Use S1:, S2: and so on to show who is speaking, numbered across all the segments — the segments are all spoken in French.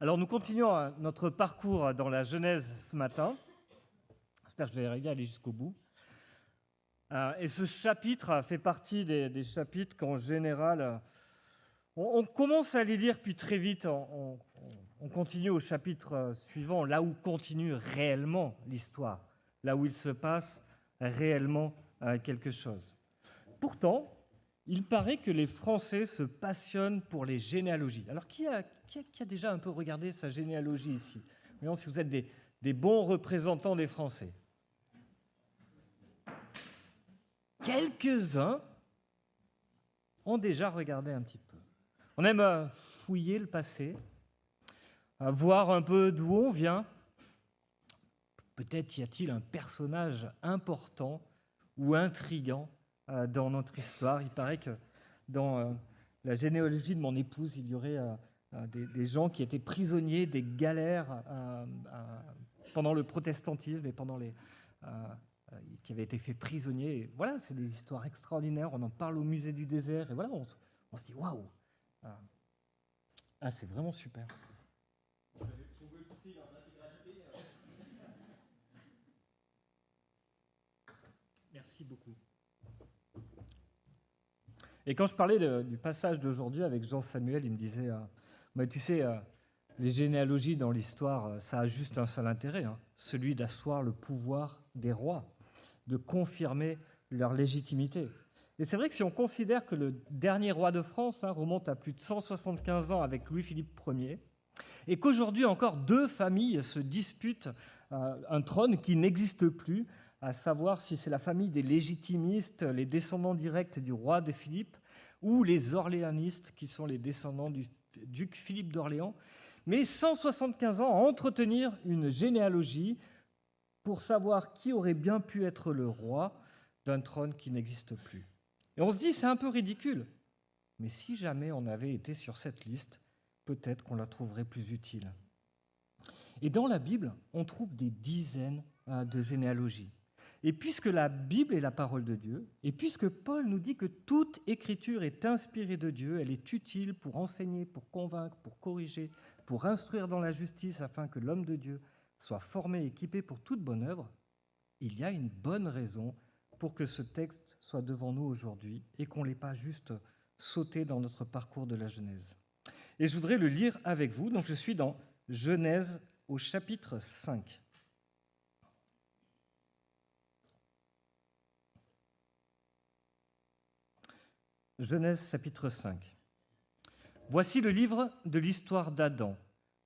S1: Alors nous continuons notre parcours dans la Genèse ce matin. J'espère que je vais arriver à aller jusqu'au bout. Et ce chapitre fait partie des chapitres qu'en général, on commence à les lire, puis très vite, on continue au chapitre suivant, là où continue réellement l'histoire, là où il se passe réellement quelque chose. Pourtant, il paraît que les Français se passionnent pour les généalogies. Alors, qui a déjà un peu regardé sa généalogie ici? Voyons si vous êtes des bons représentants des Français. Quelques-uns ont déjà regardé un petit peu. On aime fouiller le passé, voir un peu d'où on vient. Peut-être y a-t-il un personnage important ou intriguant dans notre histoire. Il paraît que dans la généalogie de mon épouse, il y aurait des gens qui étaient prisonniers des galères pendant le protestantisme et pendant qui avaient été faits prisonniers. Et voilà, c'est des histoires extraordinaires. On en parle au musée du désert et voilà, on se dit waouh, c'est vraiment super. Merci beaucoup. Et quand je parlais du passage d'aujourd'hui avec Jean Samuel, il me disait tu sais, les généalogies dans l'histoire, ça a juste un seul intérêt, celui d'asseoir le pouvoir des rois, de confirmer leur légitimité. Et c'est vrai que si on considère que le dernier roi de France remonte à plus de 175 ans avec Louis-Philippe Ier, et qu'aujourd'hui encore deux familles se disputent un trône qui n'existe plus, à savoir si c'est la famille des légitimistes, les descendants directs du roi de Philippe, ou les orléanistes, qui sont les descendants du duc Philippe d'Orléans. Mais 175 ans à entretenir une généalogie pour savoir qui aurait bien pu être le roi d'un trône qui n'existe plus. Et on se dit, c'est un peu ridicule. Mais si jamais on avait été sur cette liste, peut-être qu'on la trouverait plus utile. Et dans la Bible, on trouve des dizaines de généalogies. Et puisque la Bible est la parole de Dieu, et puisque Paul nous dit que toute écriture est inspirée de Dieu, elle est utile pour enseigner, pour convaincre, pour corriger, pour instruire dans la justice, afin que l'homme de Dieu soit formé et équipé pour toute bonne œuvre, il y a une bonne raison pour que ce texte soit devant nous aujourd'hui et qu'on ne l'ait pas juste sauté dans notre parcours de la Genèse. Et je voudrais le lire avec vous. Donc je suis dans Genèse au chapitre 5. Genèse chapitre 5. Voici le livre de l'histoire d'Adam.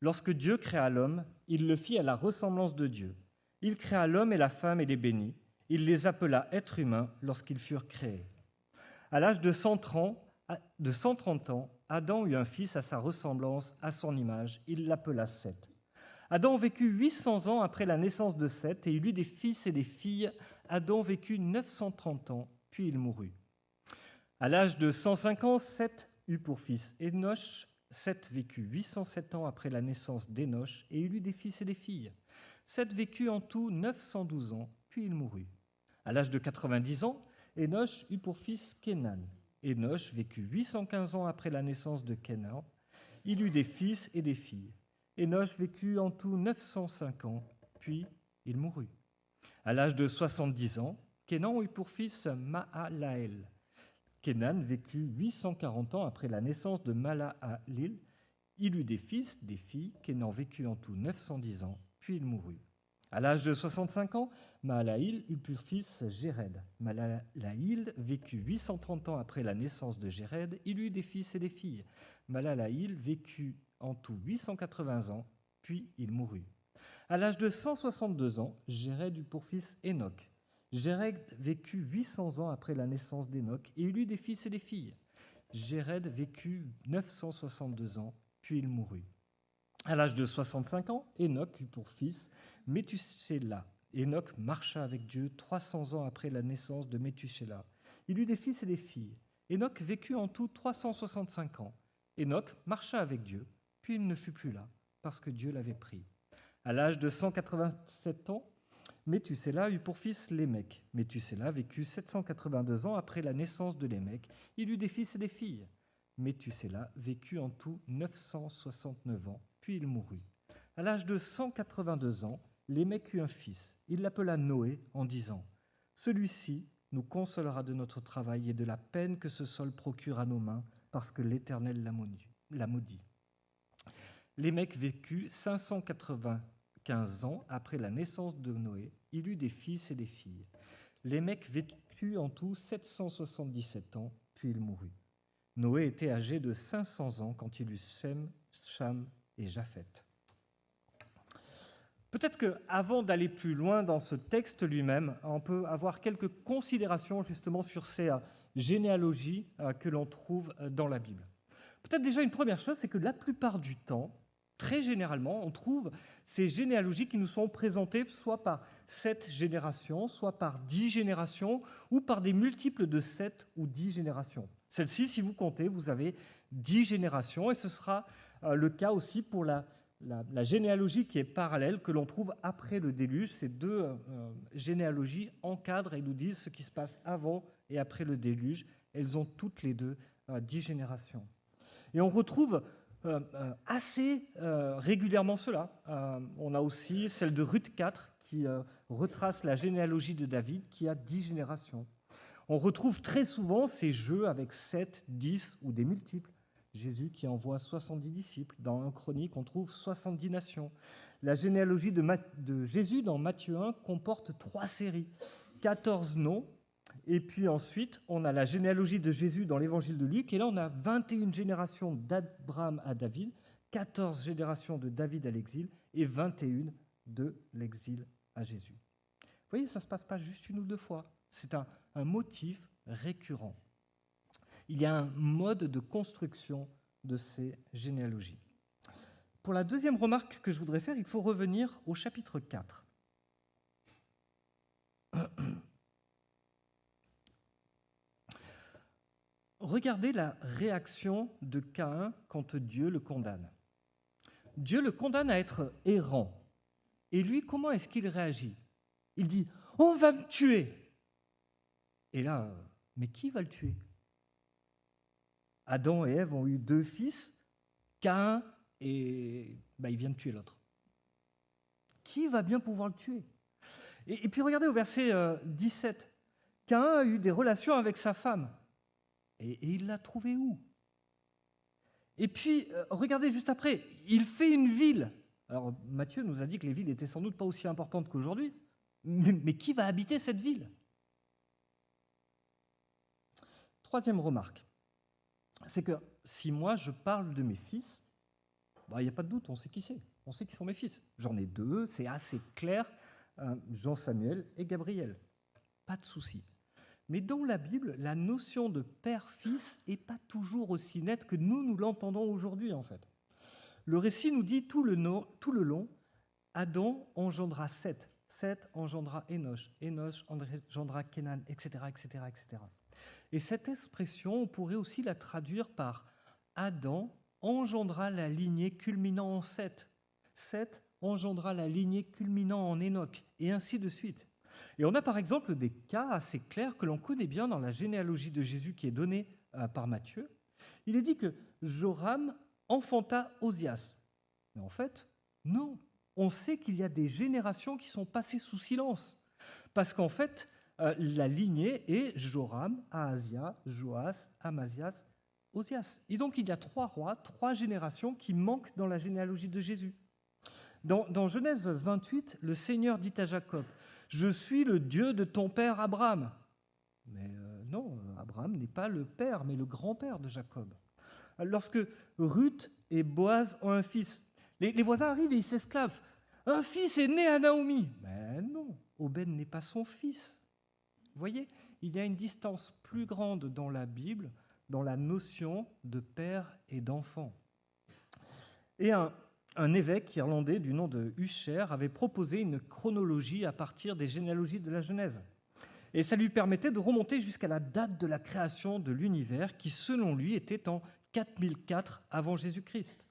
S1: Lorsque Dieu créa l'homme, il le fit à la ressemblance de Dieu. Il créa l'homme et la femme et les bénit. Il les appela êtres humains lorsqu'ils furent créés. À l'âge de 130 ans, Adam eut un fils à sa ressemblance, à son image. Il l'appela Seth. Adam vécut 800 ans après la naissance de Seth et il eut des fils et des filles. Adam vécut 930 ans, puis il mourut. À l'âge de 105 ans, Seth eut pour fils Énoch. Seth vécut 807 ans après la naissance d'Énoch et il eut des fils et des filles. Seth vécut en tout 912 ans, puis il mourut. À l'âge de 90 ans, Énoch eut pour fils Kénan. Énoch vécut 815 ans après la naissance de Kénan. Il eut des fils et des filles. Énoch vécut en tout 905 ans, puis il mourut. À l'âge de 70 ans, Kénan eut pour fils Mahalaël. Kénan vécut 840 ans après la naissance de Mahalaël. Il eut des fils, des filles. Kénan vécut en tout 910 ans, puis il mourut. À l'âge de 65 ans, Mahalaïl eut pour fils Jéred. Mahalaïl vécut 830 ans après la naissance de Jéred. Il eut des fils et des filles. Mahalaïl vécut en tout 880 ans, puis il mourut. À l'âge de 162 ans, Jéred eut pour fils Enoch. Jéred vécut 800 ans après la naissance d'Enoch, et il eut des fils et des filles. Jéred vécut 962 ans, puis il mourut. À l'âge de 65 ans, Enoch eut pour fils Méthusélah. Enoch marcha avec Dieu 300 ans après la naissance de Méthusélah. Il eut des fils et des filles. Enoch vécut en tout 365 ans. Enoch marcha avec Dieu, puis il ne fut plus là, parce que Dieu l'avait pris. À l'âge de 187 ans, Méthusélah eut pour fils Lémec. Méthusélah vécut 782 ans après la naissance de Lémec. Il eut des fils et des filles. Méthusélah vécut en tout 969 ans, puis il mourut. À l'âge de 182 ans, Lémec eut un fils. Il l'appela Noé en disant « Celui-ci nous consolera de notre travail et de la peine que ce sol procure à nos mains, parce que l'Éternel l'a maudit. » Lémec vécut 595 ans après la naissance de Noé. Il eut des fils et des filles. Lémec vécut en tout 777 ans, puis il mourut. Noé était âgé de 500 ans quand il eut Sem, Cham et Japheth. Peut-être qu'avant d'aller plus loin dans ce texte lui-même, on peut avoir quelques considérations justement sur ces généalogies que l'on trouve dans la Bible. Peut-être déjà une première chose, c'est que la plupart du temps, très généralement, on trouve ces généalogies qui nous sont présentées soit par 7 générations, soit par 10 générations, ou par des multiples de 7 ou 10 générations. Celle-ci, si vous comptez, vous avez 10 générations, et ce sera le cas aussi pour la généalogie qui est parallèle, que l'on trouve après le déluge. Ces deux généalogies encadrent et nous disent ce qui se passe avant et après le déluge. Elles ont toutes les deux 10 générations. Et on retrouve assez régulièrement cela. On a aussi celle de Ruth 4 qui retrace la généalogie de David qui a 10 générations. On retrouve très souvent ces jeux avec 7, 10 ou des multiples. Jésus qui envoie 70 disciples. Dans 1 Chronique, on trouve 70 nations. La généalogie de Jésus dans Matthieu 1 comporte 3 séries, 14 noms. Et puis ensuite, on a la généalogie de Jésus dans l'évangile de Luc. Et là, on a 21 générations d'Abraham à David, 14 générations de David à l'exil et 21 de l'exil à Jésus. Vous voyez, ça ne se passe pas juste une ou deux fois. C'est un motif récurrent. Il y a un mode de construction de ces généalogies. Pour la deuxième remarque que je voudrais faire, il faut revenir au chapitre 4. Regardez la réaction de Caïn quand Dieu le condamne. Dieu le condamne à être errant. Et lui, comment est-ce qu'il réagit? Il dit « On va me tuer !» Et là, mais qui va le tuer? Adam et Ève ont eu 2 fils, Caïn, et il vient de tuer l'autre. Qui va bien pouvoir le tuer? Et puis regardez au verset 17. Caïn a eu des relations avec sa femme. Et il l'a trouvée où? Et puis, regardez juste après, il fait une ville. Alors, Matthieu nous a dit que les villes n'étaient sans doute pas aussi importantes qu'aujourd'hui. Mais qui va habiter cette ville? Troisième remarque, c'est que si moi je parle de mes fils, il n'y a pas de doute, on sait qui c'est. On sait qui sont mes fils. J'en ai 2, c'est assez clair, Jean-Samuel et Gabriel. Pas de souci. Mais dans la Bible, la notion de père-fils n'est pas toujours aussi nette que nous l'entendons aujourd'hui, en fait. Le récit nous dit tout le long, Adam engendra Seth, Seth engendra Énoch, Énoch engendra Kénan, etc., etc., etc. Et cette expression, on pourrait aussi la traduire par Adam engendra la lignée culminant en Seth, Seth engendra la lignée culminant en Énoch, et ainsi de suite. Et on a par exemple des cas assez clairs que l'on connaît bien dans la généalogie de Jésus qui est donnée par Matthieu. Il est dit que Joram enfanta Osias. Mais en fait, non. On sait qu'il y a des générations qui sont passées sous silence. Parce qu'en fait, la lignée est Joram, Ahazia, Joas, Amazias, Osias. Et donc il y a 3 rois, 3 générations qui manquent dans la généalogie de Jésus. Dans Genèse 28, le Seigneur dit à Jacob, « Je suis le Dieu de ton père Abraham. » Mais non, Abraham n'est pas le père, mais le grand-père de Jacob. Lorsque Ruth et Boaz ont un fils, les voisins arrivent et ils s'esclavent. « Un fils est né à Naomi. » Mais non, Obed n'est pas son fils. Vous voyez, il y a une distance plus grande dans la Bible, dans la notion de père et d'enfant. Et un évêque irlandais du nom de Usher avait proposé une chronologie à partir des généalogies de la Genèse. Et ça lui permettait de remonter jusqu'à la date de la création de l'univers, qui selon lui était en 4004 avant Jésus-Christ.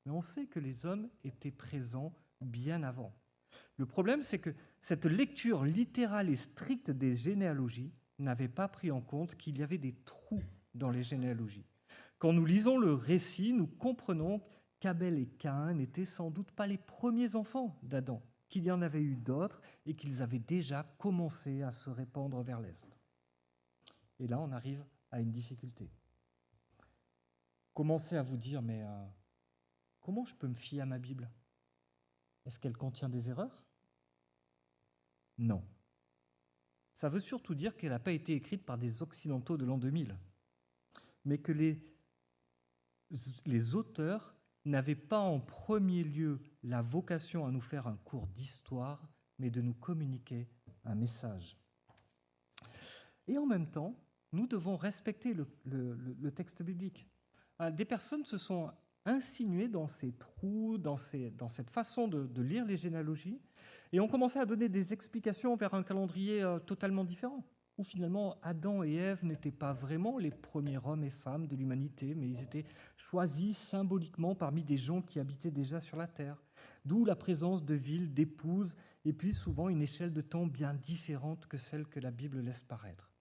S1: Mais on sait que les hommes étaient présents bien avant. Le problème, c'est que cette lecture littérale et stricte des généalogies n'avait pas pris en compte qu'il y avait des trous dans les généalogies. Quand nous lisons le récit, nous comprenons qu'Abel et Caïn n'étaient sans doute pas les premiers enfants d'Adam, qu'il y en avait eu d'autres et qu'ils avaient déjà commencé à se répandre vers l'Est. Et là, on arrive à une difficulté. Commencez à vous dire, mais comment je peux me fier à ma Bible? Est-ce qu'elle contient des erreurs? Non. Ça veut surtout dire qu'elle n'a pas été écrite par des Occidentaux de l'an 2000, mais que les auteurs n'avaient pas en premier lieu la vocation à nous faire un cours d'histoire, mais de nous communiquer un message. Et en même temps, nous devons respecter le texte biblique. Des personnes se sont insinuées dans ces trous, dans cette façon de lire les généalogies, et ont commencé à donner des explications vers un calendrier totalement différent, où finalement Adam et Ève n'étaient pas vraiment les premiers hommes et femmes de l'humanité, mais ils étaient choisis symboliquement parmi des gens qui habitaient déjà sur la terre, d'où la présence de villes, d'épouses, et puis souvent une échelle de temps bien différente que celle que la Bible laisse paraître.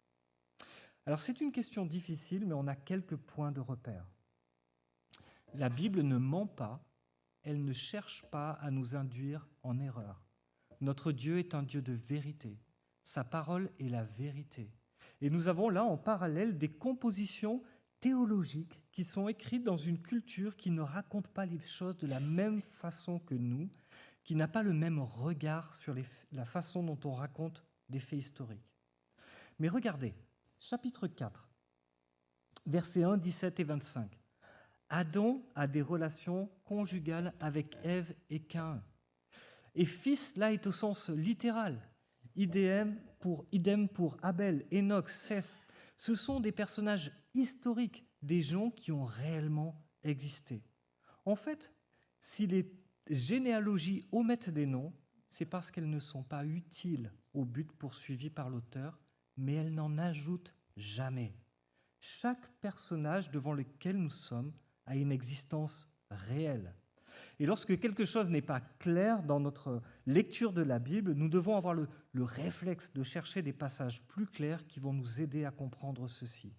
S1: Alors c'est une question difficile, mais on a quelques points de repère. La Bible ne ment pas, elle ne cherche pas à nous induire en erreur. Notre Dieu est un Dieu de vérité. Sa parole est la vérité. Et nous avons là en parallèle des compositions théologiques qui sont écrites dans une culture qui ne raconte pas les choses de la même façon que nous, qui n'a pas le même regard sur la façon dont on raconte des faits historiques. Mais regardez, chapitre 4, versets 1, 17 et 25. Adam a des relations conjugales avec Ève et Caïn. Et fils, là, est au sens littéral. Idem pour Abel, Enoch, Seth. Ce sont des personnages historiques, des gens qui ont réellement existé. En fait, si les généalogies omettent des noms, c'est parce qu'elles ne sont pas utiles au but poursuivi par l'auteur, mais elles n'en ajoutent jamais. Chaque personnage devant lequel nous sommes a une existence réelle. Et lorsque quelque chose n'est pas clair dans notre lecture de la Bible, nous devons avoir le réflexe de chercher des passages plus clairs qui vont nous aider à comprendre ceci.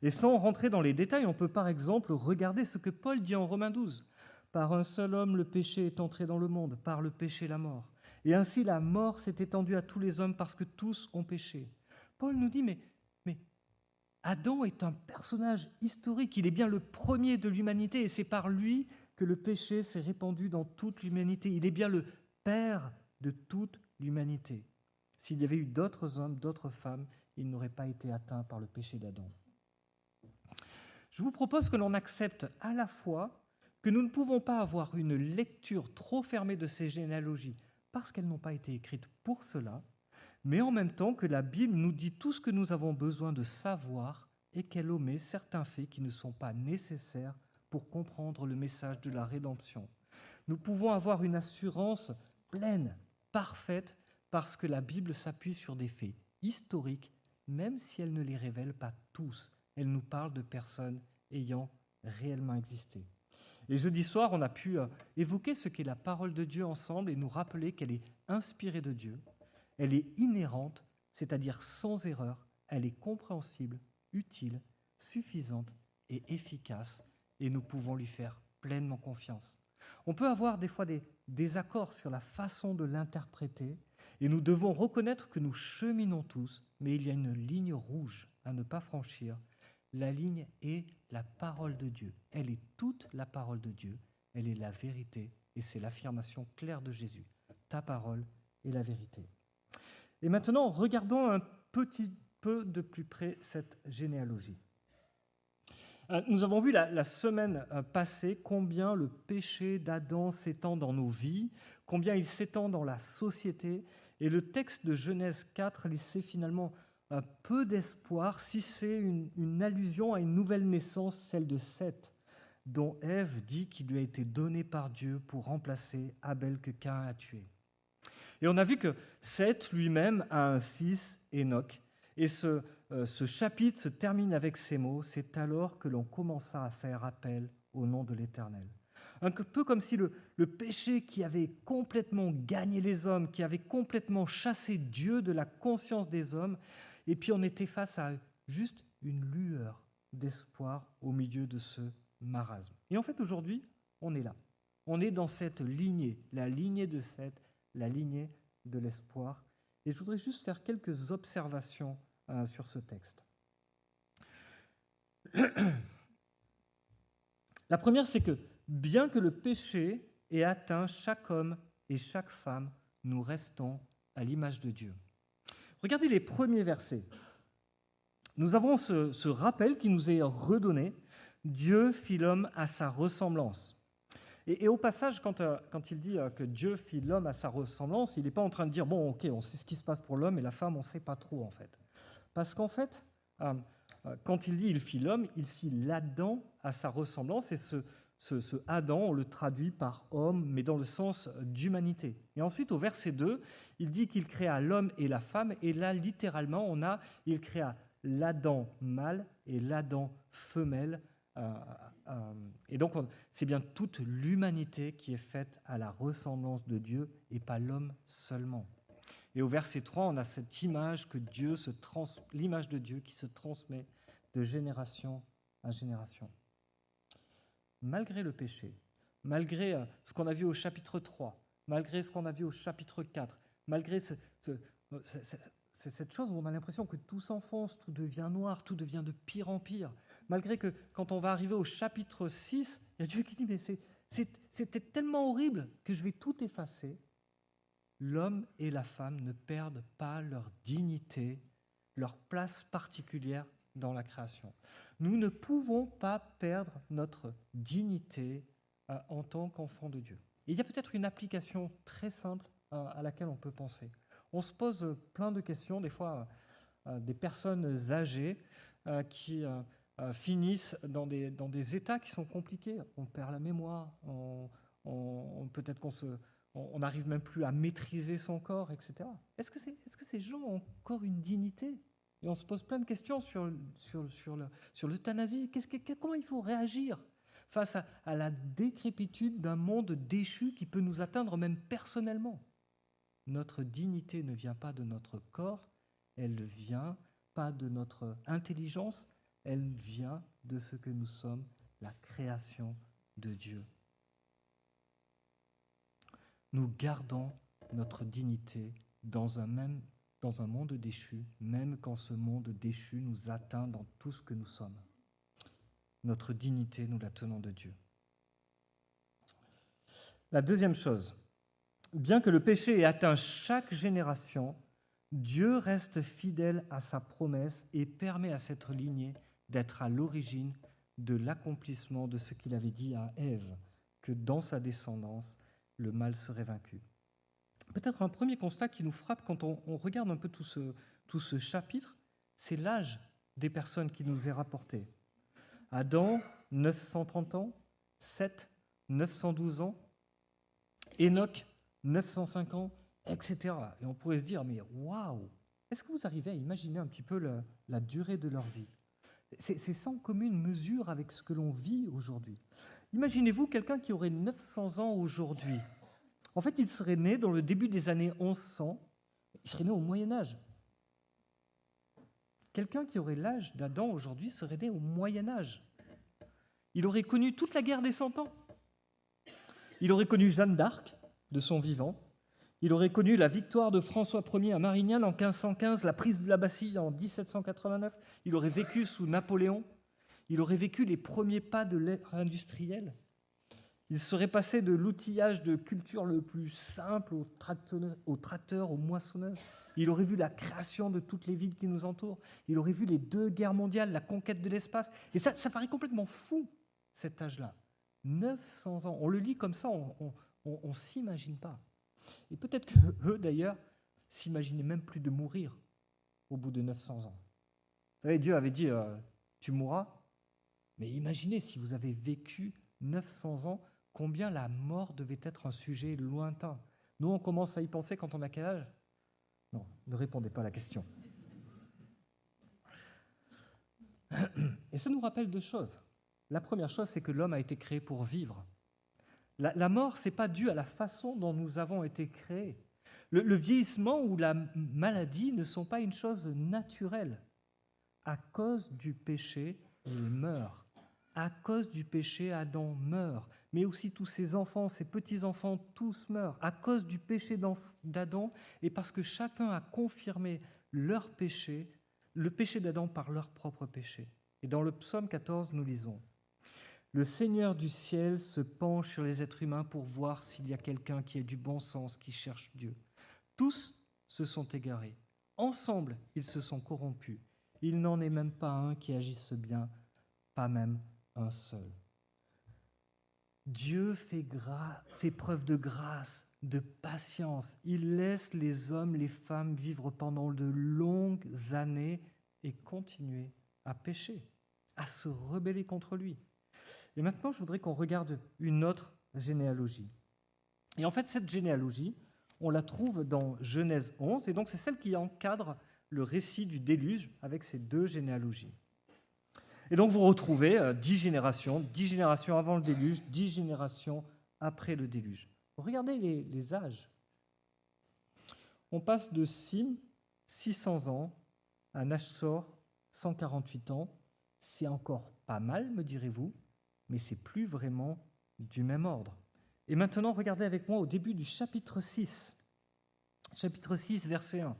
S1: Et sans rentrer dans les détails, on peut par exemple regarder ce que Paul dit en Romains 12. « Par un seul homme, le péché est entré dans le monde, par le péché la mort. Et ainsi la mort s'est étendue à tous les hommes parce que tous ont péché. » Paul nous dit, mais Adam est un personnage historique, il est bien le premier de l'humanité et c'est par lui que le péché s'est répandu dans toute l'humanité. Il est bien le père de toute l'humanité. S'il y avait eu d'autres hommes, d'autres femmes, ils n'auraient pas été atteints par le péché d'Adam. Je vous propose que l'on accepte à la fois que nous ne pouvons pas avoir une lecture trop fermée de ces généalogies parce qu'elles n'ont pas été écrites pour cela, mais en même temps que la Bible nous dit tout ce que nous avons besoin de savoir et qu'elle omet certains faits qui ne sont pas nécessaires pour comprendre le message de la rédemption. Nous pouvons avoir une assurance pleine, parfaite, parce que la Bible s'appuie sur des faits historiques, même si elle ne les révèle pas tous. Elle nous parle de personnes ayant réellement existé. Et jeudi soir, on a pu évoquer ce qu'est la parole de Dieu ensemble et nous rappeler qu'elle est inspirée de Dieu. Elle est inhérente, c'est-à-dire sans erreur, elle est compréhensible, utile, suffisante et efficace, et nous pouvons lui faire pleinement confiance. On peut avoir des fois des désaccords sur la façon de l'interpréter, et nous devons reconnaître que nous cheminons tous, mais il y a une ligne rouge à ne pas franchir. La ligne est la parole de Dieu. Elle est toute la parole de Dieu, elle est la vérité, et c'est l'affirmation claire de Jésus. Ta parole est la vérité. Et maintenant, regardons un petit peu de plus près cette généalogie. Nous avons vu la semaine passée combien le péché d'Adam s'étend dans nos vies, combien il s'étend dans la société, et le texte de Genèse 4 laissait finalement un peu d'espoir si c'est une allusion à une nouvelle naissance, celle de Seth, dont Ève dit qu'il lui a été donné par Dieu pour remplacer Abel que Caïn a tué. Et on a vu que Seth lui-même a un fils, Enoch. Et ce chapitre se termine avec ces mots, c'est alors que l'on commença à faire appel au nom de l'Éternel. Un peu comme si le péché qui avait complètement gagné les hommes, qui avait complètement chassé Dieu de la conscience des hommes, et puis on était face à juste une lueur d'espoir au milieu de ce marasme. Et en fait, aujourd'hui, on est là. On est dans cette lignée, la lignée de Seth, la lignée de l'espoir. Et je voudrais juste faire quelques observations sur ce texte. La première, c'est que bien que le péché ait atteint chaque homme et chaque femme, nous restons à l'image de Dieu. Regardez les premiers versets. Nous avons ce rappel qui nous est redonné. Dieu fit l'homme à sa ressemblance. Et au passage, quand il dit que Dieu fit l'homme à sa ressemblance, il n'est pas en train de dire, bon, ok, on sait ce qui se passe pour l'homme et la femme, on ne sait pas trop, en fait. Parce qu'en fait, quand il dit il fit l'homme, il fit l'Adam à sa ressemblance, et ce Adam, on le traduit par homme, mais dans le sens d'humanité. Et ensuite, au verset 2, il dit qu'il créa l'homme et la femme, et là, littéralement, il créa l'Adam mâle et l'Adam femelle. Et donc, c'est bien toute l'humanité qui est faite à la ressemblance de Dieu et pas l'homme seulement. Et au verset 3, on a cette image que l'image de Dieu qui se transmet de génération à génération. Malgré le péché, malgré ce qu'on a vu au chapitre 3, malgré ce qu'on a vu au chapitre 4, malgré c'est cette chose où on a l'impression que tout s'enfonce, tout devient noir, tout devient de pire en pire. Malgré que quand on va arriver au chapitre 6, il y a Dieu qui dit « mais c'était tellement horrible que je vais tout effacer ». L'homme et la femme ne perdent pas leur dignité, leur place particulière dans la création. Nous ne pouvons pas perdre notre dignité en tant qu'enfants de Dieu. Et il y a peut-être une application très simple à laquelle on peut penser. On se pose plein de questions, des fois des personnes âgées qui finissent dans des états qui sont compliqués. On perd la mémoire, peut-être on n'arrive même plus à maîtriser son corps, etc. Est-ce que ces gens ont encore une dignité ? Et on se pose plein de questions sur l'euthanasie. Comment il faut réagir face à la décrépitude d'un monde déchu qui peut nous atteindre même personnellement ? Notre dignité ne vient pas de notre corps, elle ne vient pas de notre intelligence, elle vient de ce que nous sommes, la création de Dieu. Nous gardons notre dignité dans un monde déchu, même quand ce monde déchu nous atteint dans tout ce que nous sommes. Notre dignité, nous la tenons de Dieu. La deuxième chose, bien que le péché ait atteint chaque génération, Dieu reste fidèle à sa promesse et permet à cette lignée d'être à l'origine de l'accomplissement de ce qu'il avait dit à Ève, que dans sa descendance, le mal serait vaincu. Peut-être un premier constat qui nous frappe quand on regarde un peu tout ce chapitre, c'est l'âge des personnes qui nous est rapporté. Adam, 930 ans, Seth, 912 ans, Enoch, 905 ans, etc. Et on pourrait se dire, mais waouh, est-ce que vous arrivez à imaginer un petit peu la durée de leur vie ? C'est sans commune mesure avec ce que l'on vit aujourd'hui. Imaginez-vous quelqu'un qui aurait 900 ans aujourd'hui. En fait, il serait né dans le début des années 1100, il serait né au Moyen-Âge. Quelqu'un qui aurait l'âge d'Adam aujourd'hui serait né au Moyen-Âge. Il aurait connu toute la guerre des 100 ans. Il aurait connu Jeanne d'Arc de son vivant. Il aurait connu la victoire de François Ier à Marignane en 1515, la prise de la Bastille en 1789. Il aurait vécu sous Napoléon. Il aurait vécu les premiers pas de l'ère industrielle. Il serait passé de l'outillage de culture le plus simple au tracteur, aux moissonneuses. Il aurait vu la création de toutes les villes qui nous entourent. Il aurait vu les 2 guerres mondiales, la conquête de l'espace. Et ça paraît complètement fou, cet âge-là. 900 ans. On le lit comme ça, on ne s'imagine pas. Et peut-être qu'eux, d'ailleurs, s'imaginaient même plus de mourir au bout de 900 ans. Vous savez, Dieu avait dit tu mourras. Mais imaginez, si vous avez vécu 900 ans, combien la mort devait être un sujet lointain. Nous, on commence à y penser quand on a quel âge ? Non, ne répondez pas à la question. Et ça nous rappelle 2 choses. La première chose, c'est que l'homme a été créé pour vivre. La mort, ce n'est pas dû à la façon dont nous avons été créés. Le vieillissement ou la maladie ne sont pas une chose naturelle. À cause du péché, il meurt. À cause du péché, Adam meurt. mais aussi tous ses enfants, ses petits-enfants, tous meurent à cause du péché d'Adam et parce que chacun a confirmé leur péché, le péché d'Adam par leur propre péché. Et dans le psaume 14, nous lisons « Le Seigneur du ciel se penche sur les êtres humains pour voir s'il y a quelqu'un qui ait du bon sens, qui cherche Dieu. Tous se sont égarés. Ensemble, ils se sont corrompus. Il n'en est même pas un qui agisse bien, pas même un seul. » Dieu fait preuve de grâce, de patience. Il laisse les hommes, les femmes vivre pendant de longues années et continuer à pécher, à se rebeller contre lui. Et maintenant, je voudrais qu'on regarde une autre généalogie. Et en fait, cette généalogie, on la trouve dans Genèse 11, et donc c'est celle qui encadre le récit du déluge avec ces deux généalogies. Et donc vous retrouvez 10 générations avant le déluge, 10 générations après le déluge. Regardez les âges. On passe de Sim, 600 ans, à Nashor, 148 ans. C'est encore pas mal, me direz-vous, mais c'est plus vraiment du même ordre. Et maintenant, regardez avec moi au début du chapitre 6. Chapitre 6, verset 1.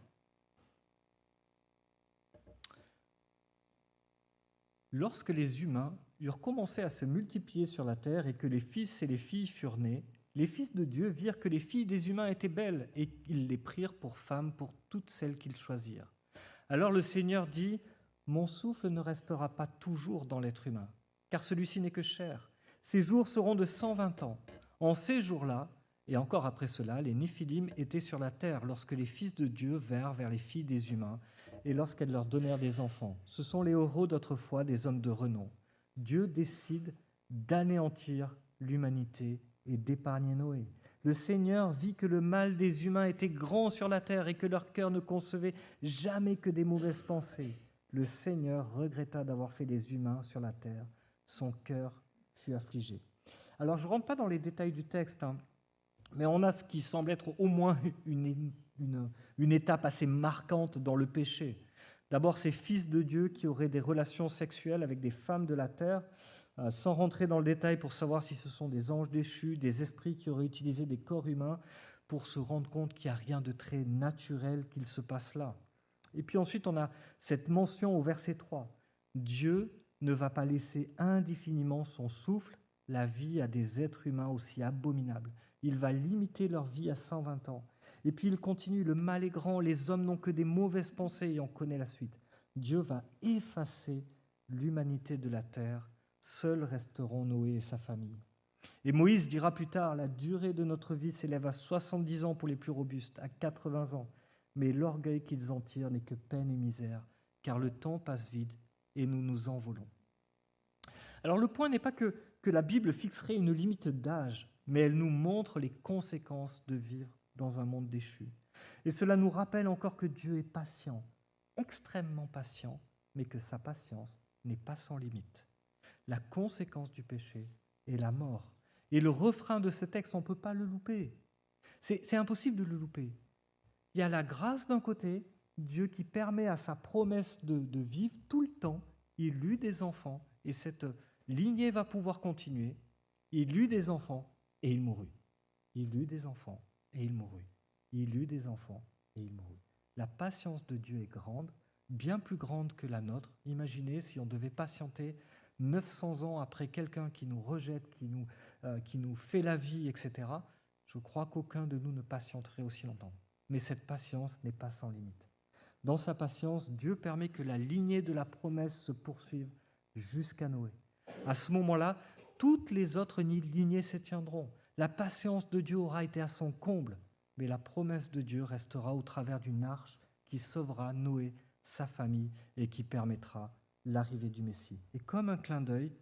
S1: Lorsque les humains eurent commencé à se multiplier sur la terre et que les fils et les filles furent nés, les fils de Dieu virent que les filles des humains étaient belles et ils les prirent pour femmes pour toutes celles qu'ils choisirent. Alors le Seigneur dit : « Mon souffle ne restera pas toujours dans l'être humain, car celui-ci n'est que chair. Ses jours seront de 120 ans. En ces jours-là, et encore après cela, les Néphilim étaient sur la terre lorsque les fils de Dieu vinrent vers les filles des humains et lorsqu'elles leur donnèrent des enfants. Ce sont les héros d'autrefois, des hommes de renom. Dieu décide d'anéantir l'humanité et d'épargner Noé. Le Seigneur vit que le mal des humains était grand sur la terre et que leur cœur ne concevait jamais que des mauvaises pensées. Le Seigneur regretta d'avoir fait les humains sur la terre. Son cœur fut affligé. » Alors, je ne rentre pas dans les détails du texte, mais on a ce qui semble être au moins une étape assez marquante dans le péché. D'abord, ces fils de Dieu qui auraient des relations sexuelles avec des femmes de la terre, sans rentrer dans le détail pour savoir si ce sont des anges déchus, des esprits qui auraient utilisé des corps humains pour se rendre compte qu'il n'y a rien de très naturel qu'il se passe là. Et puis ensuite, on a cette mention au verset 3. Dieu ne va pas laisser indéfiniment son souffle, la vie à des êtres humains aussi abominables. Il va limiter leur vie à 120 ans. Et puis il continue, le mal est grand, les hommes n'ont que des mauvaises pensées, et on connaît la suite. Dieu va effacer l'humanité de la terre, seuls resteront Noé et sa famille. Et Moïse dira plus tard, la durée de notre vie s'élève à 70 ans pour les plus robustes, à 80 ans, mais l'orgueil qu'ils en tirent n'est que peine et misère, car le temps passe vite et nous nous envolons. Alors le point n'est pas que la Bible fixerait une limite d'âge, mais elle nous montre les conséquences de vivre dans un monde déchu. Et cela nous rappelle encore que Dieu est patient, extrêmement patient, mais que sa patience n'est pas sans limite. La conséquence du péché est la mort. Et le refrain de ce texte, on ne peut pas le louper. C'est impossible de le louper. Il y a la grâce d'un côté, Dieu qui permet à sa promesse de vivre tout le temps. Il eut des enfants et cette lignée va pouvoir continuer. Il eut des enfants et il mourut. Il eut des enfants et il mourut. Il eut des enfants et il mourut. La patience de Dieu est grande, bien plus grande que la nôtre. Imaginez si on devait patienter 900 ans après quelqu'un qui nous rejette, qui nous fait la vie, etc. Je crois qu'aucun de nous ne patienterait aussi longtemps. Mais cette patience n'est pas sans limite. Dans sa patience, Dieu permet que la lignée de la promesse se poursuive jusqu'à Noé. À ce moment-là, toutes les autres lignées s'éteindront. La patience de Dieu aura été à son comble, mais la promesse de Dieu restera au travers d'une arche qui sauvera Noé, sa famille, et qui permettra l'arrivée du Messie. Et comme un clin d'œil,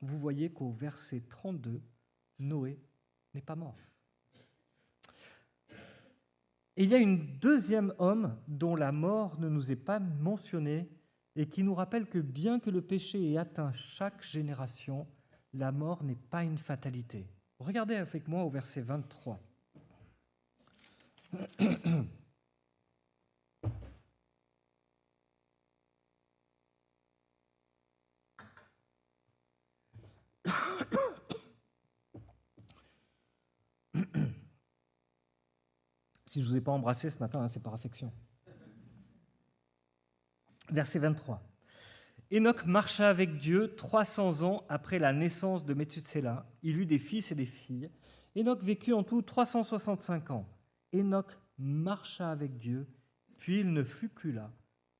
S1: vous voyez qu'au verset 32, Noé n'est pas mort. Et il y a un deuxième homme dont la mort ne nous est pas mentionnée et qui nous rappelle que bien que le péché ait atteint chaque génération, la mort n'est pas une fatalité. Regardez avec moi au verset 23. Si je ne vous ai pas embrassé ce matin, c'est par affection. Verset 23. Enoch marcha avec Dieu 300 ans après la naissance de Méthusélah. Il eut des fils et des filles. Enoch vécut en tout 365 ans. Enoch marcha avec Dieu, puis il ne fut plus là,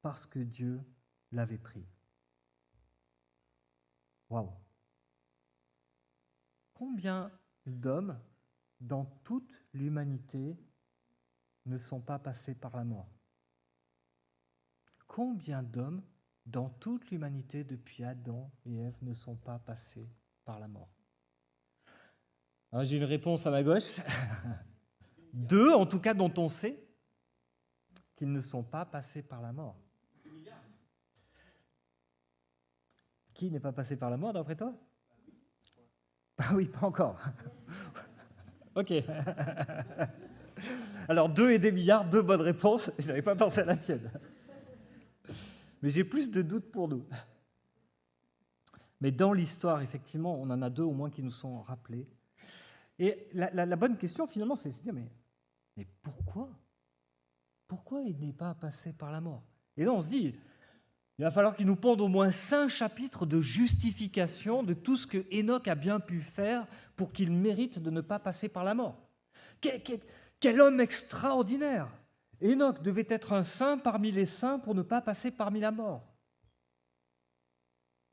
S1: parce que Dieu l'avait pris. Waouh! Combien d'hommes dans toute l'humanité ne sont pas passés par la mort? Combien d'hommes dans toute l'humanité depuis Adam et Ève ne sont pas passés par la mort? Alors, j'ai une réponse à ma gauche. 2, en tout cas, dont on sait qu'ils ne sont pas passés par la mort. Qui n'est pas passé par la mort, d'après toi? Ah oui, pas encore. Ok. Alors, 2 et des milliards, 2 bonnes réponses. Je n'avais pas pensé à la tienne. Mais j'ai plus de doutes pour nous. Mais dans l'histoire, effectivement, on en a 2 au moins qui nous sont rappelés. Et la bonne question, finalement, c'est de se dire, mais pourquoi? Pourquoi il n'est pas passé par la mort? Et là, on se dit, il va falloir qu'il nous pondent au moins 5 chapitres de justification de tout ce que Enoch a bien pu faire pour qu'il mérite de ne pas passer par la mort. Quel homme extraordinaire! Enoch devait être un saint parmi les saints pour ne pas passer parmi la mort.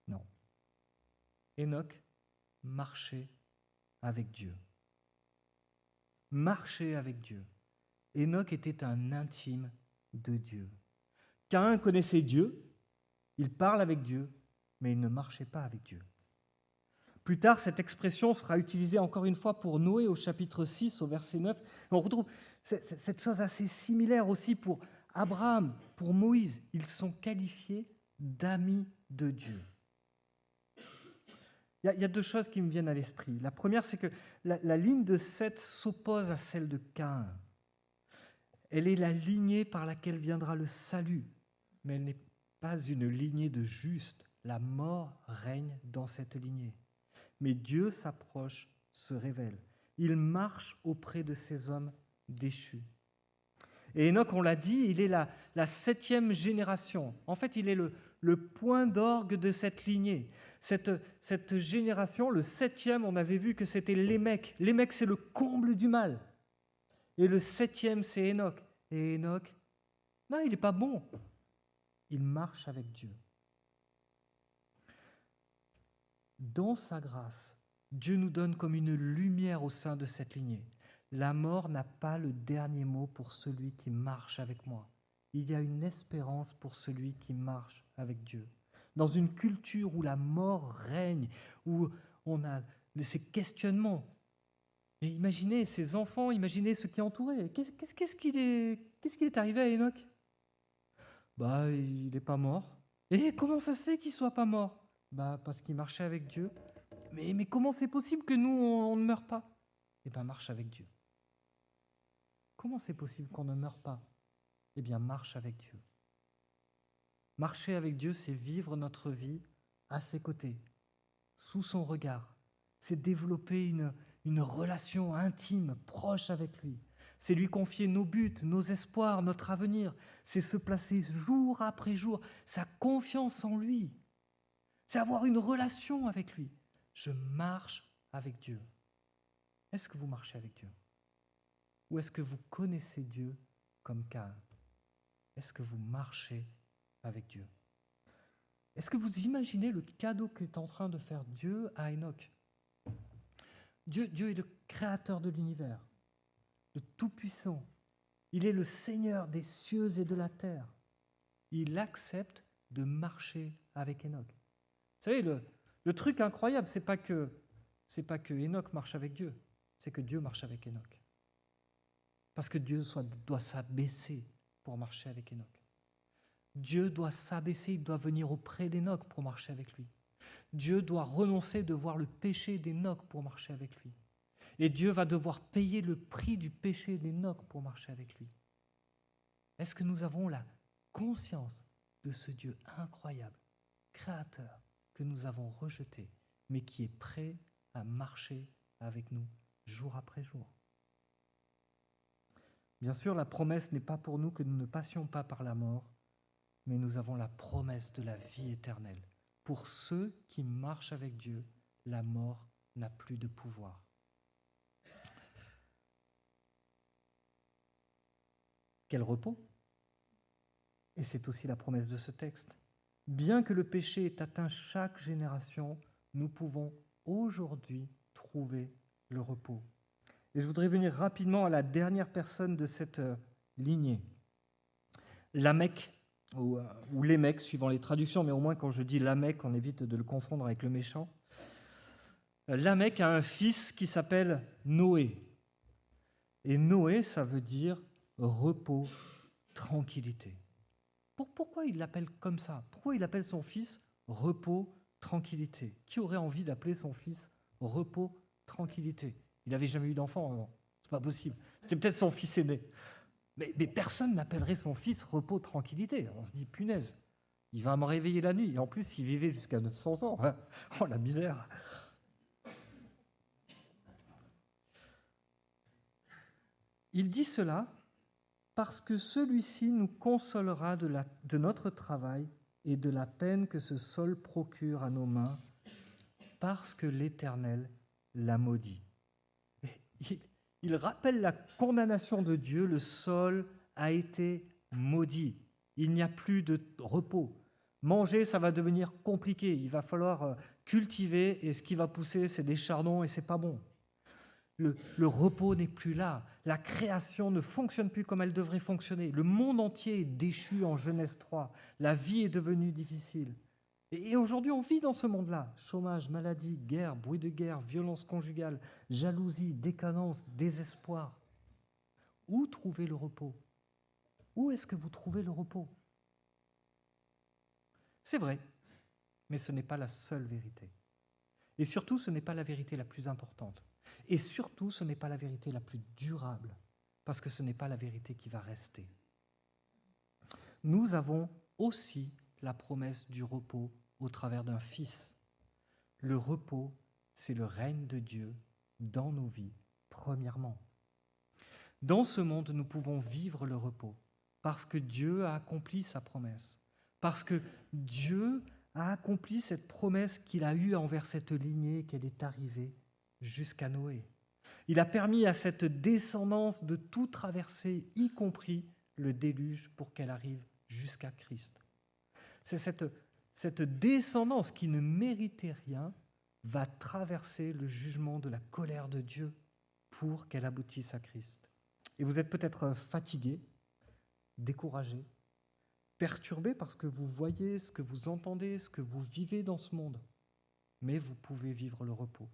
S1: Non. Enoch marchait avec Dieu. Marchait avec Dieu. Enoch était un intime de Dieu. Caïn connaissait Dieu, il parle avec Dieu, mais il ne marchait pas avec Dieu. Plus tard, cette expression sera utilisée encore une fois pour Noé au chapitre 6, au verset 9. On retrouve cette chose assez similaire aussi pour Abraham, pour Moïse. Ils sont qualifiés d'amis de Dieu. Il y a 2 choses qui me viennent à l'esprit. La première, c'est que la ligne de Seth s'oppose à celle de Caïn. Elle est la lignée par laquelle viendra le salut, mais elle n'est pas une lignée de justes. La mort règne dans cette lignée. Mais Dieu s'approche, se révèle. Il marche auprès de ces hommes déchus. Et Enoch, on l'a dit, il est la 7e génération. En fait, il est le point d'orgue de cette lignée. Cette génération, le 7e, on avait vu que c'était Lémec. Lémec, c'est le comble du mal. Et le 7e, c'est Enoch. Et Enoch, non, il n'est pas bon. Il marche avec Dieu. Dans sa grâce, Dieu nous donne comme une lumière au sein de cette lignée. La mort n'a pas le dernier mot pour celui qui marche avec moi. Il y a une espérance pour celui qui marche avec Dieu. Dans une culture où la mort règne, où on a ces questionnements. Et imaginez ces enfants, imaginez ceux qui entouraient. Qu'est-ce qu'il est arrivé à Enoch? Il n'est pas mort. Et comment ça se fait qu'il ne soit pas mort? Parce qu'il marchait avec Dieu. Mais comment c'est possible que nous, on ne meure pas? Marche avec Dieu. Comment c'est possible qu'on ne meure pas? Marche avec Dieu. Marcher avec Dieu, c'est vivre notre vie à ses côtés, sous son regard. C'est développer une relation intime, proche avec lui. C'est lui confier nos buts, nos espoirs, notre avenir. C'est se placer jour après jour, sa confiance en lui. C'est avoir une relation avec lui. Je marche avec Dieu. Est-ce que vous marchez avec Dieu? Ou est-ce que vous connaissez Dieu comme Caïn? Est-ce que vous marchez avec Dieu? Est-ce que vous imaginez le cadeau qu'est en train de faire Dieu à Enoch? Dieu est le créateur de l'univers, le Tout-Puissant. Il est le Seigneur des cieux et de la terre. Il accepte de marcher avec Enoch. Vous savez, le truc incroyable, c'est pas que Enoch marche avec Dieu, c'est que Dieu marche avec Enoch. Parce que Dieu doit s'abaisser pour marcher avec Enoch. Dieu doit s'abaisser, il doit venir auprès d'Enoch pour marcher avec lui. Dieu doit renoncer de voir le péché d'Enoch pour marcher avec lui. Et Dieu va devoir payer le prix du péché d'Enoch pour marcher avec lui. Est-ce que nous avons la conscience de ce Dieu incroyable, créateur, que nous avons rejeté, mais qui est prêt à marcher avec nous jour après jour? Bien sûr, la promesse n'est pas pour nous que nous ne passions pas par la mort, mais nous avons la promesse de la vie éternelle. Pour ceux qui marchent avec Dieu, la mort n'a plus de pouvoir. Quel repos! Et c'est aussi la promesse de ce texte. Bien que le péché ait atteint chaque génération, nous pouvons aujourd'hui trouver le repos. Et je voudrais venir rapidement à la dernière personne de cette lignée. Lamech, ou Lémec, suivant les traductions, mais au moins quand je dis Lamech, on évite de le confondre avec le méchant. Lamech a un fils qui s'appelle Noé. Et Noé, ça veut dire repos, tranquillité. Pourquoi il l'appelle comme ça? Pourquoi il appelle son fils repos, tranquillité? Qui aurait envie d'appeler son fils repos, tranquillité? Il n'avait jamais eu d'enfant avant. C'est pas possible. C'était peut-être son fils aîné. Mais personne n'appellerait son fils repos, tranquillité. On se dit, punaise, il va me réveiller la nuit. Et en plus, il vivait jusqu'à 900 ans. Hein. Oh, la misère! Il dit cela parce que celui-ci nous consolera de notre travail et de la peine que ce sol procure à nos mains, parce que l'Éternel l'a maudit. Il rappelle la condamnation de Dieu, le sol a été maudit. Il n'y a plus de repos. Manger, ça va devenir compliqué. Il va falloir cultiver et ce qui va pousser, c'est des chardons et c'est pas bon. Le repos n'est plus là. La création ne fonctionne plus comme elle devrait fonctionner. Le monde entier est déchu en Genèse 3. La vie est devenue difficile. Et aujourd'hui, on vit dans ce monde-là. Chômage, maladie, guerre, bruit de guerre, violence conjugale, jalousie, décadence, désespoir. Où trouver le repos? Où est-ce que vous trouvez le repos? C'est vrai, mais ce n'est pas la seule vérité. Et surtout, ce n'est pas la vérité la plus importante. Et surtout, ce n'est pas la vérité la plus durable, parce que ce n'est pas la vérité qui va rester. Nous avons aussi la promesse du repos au travers d'un Fils. Le repos, c'est le règne de Dieu dans nos vies, premièrement. Dans ce monde, nous pouvons vivre le repos, parce que Dieu a accompli sa promesse, parce que Dieu a accompli cette promesse qu'il a eue envers cette lignée, qu'elle est arrivée jusqu'à Noé. Il a permis à cette descendance de tout traverser, y compris le déluge, pour qu'elle arrive jusqu'à Christ. C'est cette descendance qui ne méritait rien va traverser le jugement de la colère de Dieu pour qu'elle aboutisse à Christ. Et vous êtes peut-être fatigué, découragé, perturbé parce que vous voyez ce que vous entendez, ce que vous vivez dans ce monde. Mais vous pouvez vivre le repos.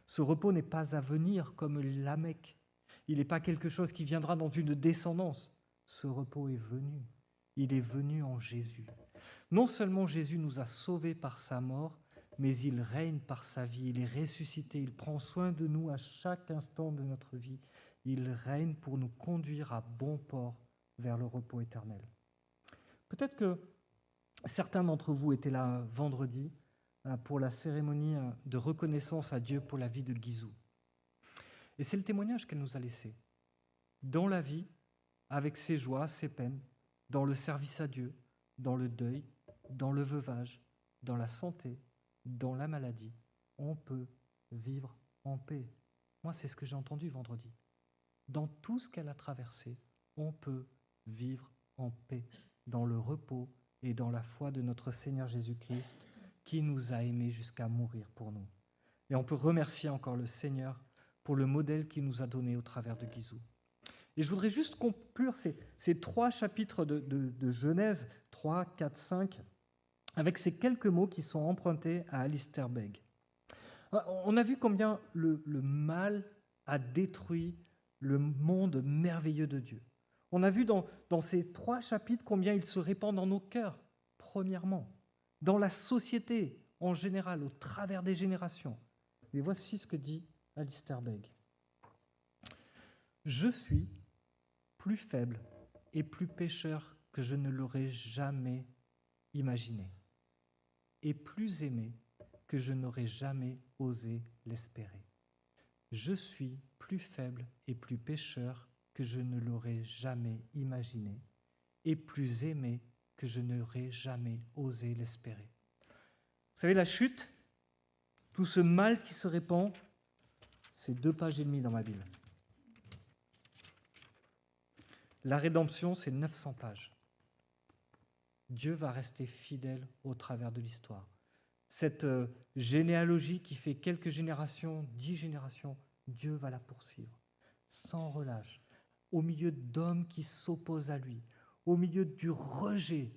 S1: Ce repos n'est pas à venir comme Lamech. Il n'est pas quelque chose qui viendra dans une descendance. Ce repos est venu. Il est venu en Jésus. Non seulement Jésus nous a sauvés par sa mort, mais il règne par sa vie. Il est ressuscité. Il prend soin de nous à chaque instant de notre vie. Il règne pour nous conduire à bon port vers le repos éternel. Peut-être que certains d'entre vous étaient là vendredi pour la cérémonie de reconnaissance à Dieu pour la vie de Guizou. Et c'est le témoignage qu'elle nous a laissé. Dans la vie, avec ses joies, ses peines, dans le service à Dieu, dans le deuil, dans le veuvage, dans la santé, dans la maladie, on peut vivre en paix. Moi, c'est ce que j'ai entendu vendredi. Dans tout ce qu'elle a traversé, on peut vivre en paix, dans le repos et dans la foi de notre Seigneur Jésus-Christ, qui nous a aimés jusqu'à mourir pour nous. Et on peut remercier encore le Seigneur pour le modèle qu'il nous a donné au travers de Guizou. Et je voudrais juste conclure ces 3 chapitres de Genèse, 3, 4, 5, avec ces quelques mots qui sont empruntés à Alistair Begg. On a vu combien le mal a détruit le monde merveilleux de Dieu. On a vu dans ces 3 chapitres combien il se répand dans nos cœurs, premièrement, dans la société en général, au travers des générations. Mais voici ce que dit Alistair Begg. « Je suis plus faible et plus pécheur que je ne l'aurais jamais imaginé, et plus aimé que je n'aurais jamais osé l'espérer. Je suis plus faible et plus pécheur que je ne l'aurais jamais imaginé et plus aimé que je n'aurais jamais osé l'espérer. Vous savez, la chute, tout ce mal qui se répand, c'est 2 pages et demie dans ma Bible. La rédemption, c'est 900 pages. Dieu va rester fidèle au travers de l'histoire. Cette généalogie qui fait quelques générations, 10 générations, Dieu va la poursuivre, sans relâche, au milieu d'hommes qui s'opposent à lui, au milieu du rejet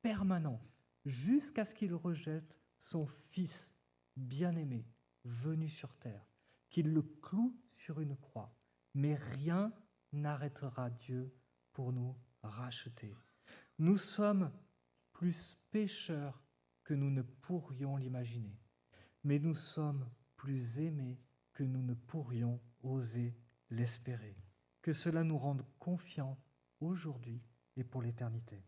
S1: permanent, jusqu'à ce qu'il rejette son Fils bien-aimé, venu sur terre, qu'il le cloue sur une croix. Mais rien n'arrêtera Dieu pour nous racheter. Nous sommes plus pécheurs que nous ne pourrions l'imaginer, mais nous sommes plus aimés que nous ne pourrions oser l'espérer. Que cela nous rende confiants aujourd'hui et pour l'éternité.